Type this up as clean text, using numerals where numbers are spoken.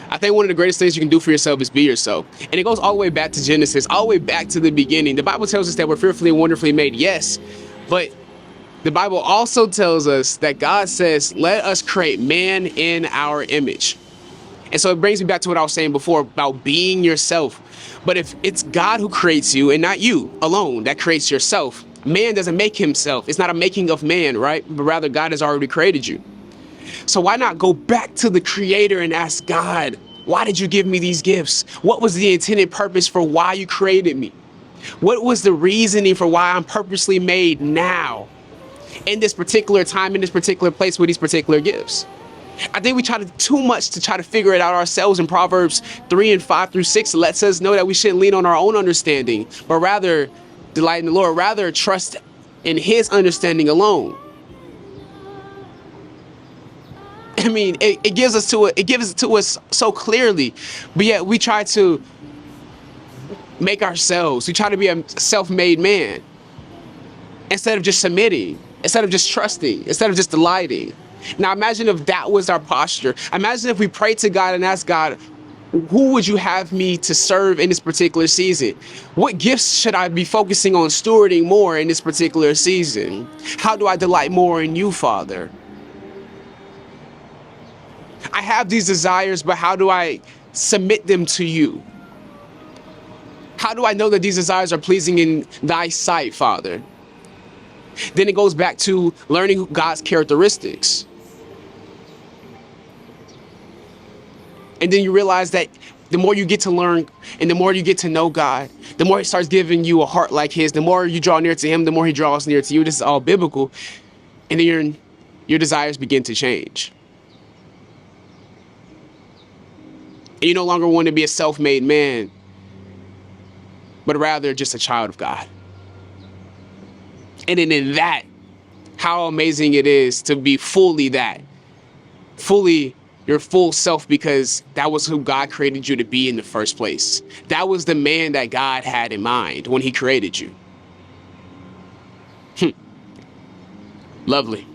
I think one of the greatest things you can do for yourself is be yourself. And it goes all the way back to Genesis, all the way back to the beginning. The Bible tells us that we're fearfully and wonderfully made, yes. But the Bible also tells us that God says, let us create man in our image. And so it brings me back to what I was saying before about being yourself. But if it's God who creates you and not you alone that creates yourself, man doesn't make himself. It's not a making of man, right? But rather God has already created you. So why not go back to the creator and ask God, why did you give me these gifts? What was the intended purpose for why you created me? What was the reasoning for why I'm purposely made now in this particular time, in this particular place with these particular gifts? I think we try to too much to try to figure it out ourselves. In Proverbs 3:5-6 lets us know that we shouldn't lean on our own understanding, but rather delight in the Lord, rather trust in his understanding alone. I mean, it gives it to us so clearly, but yet we try to make ourselves, we try to be a self-made man instead of just submitting, instead of just trusting, instead of just delighting. Now imagine if that was our posture. Imagine if we prayed to God and asked God, who would you have me to serve in this particular season? What gifts should I be focusing on stewarding more in this particular season? How do I delight more in you, Father? I have these desires, but how do I submit them to you? How do I know that these desires are pleasing in thy sight, Father? Then it goes back to learning God's characteristics. And then you realize that the more you get to learn and the more you get to know God, the more he starts giving you a heart like his. The more you draw near to him, the more he draws near to you. This is all biblical. And then your desires begin to change. And you no longer want to be a self-made man, but rather just a child of God. And then in that, how amazing it is to be fully that, fully your full self, because that was who God created you to be in the first place. That was the man that God had in mind when he created you. Lovely.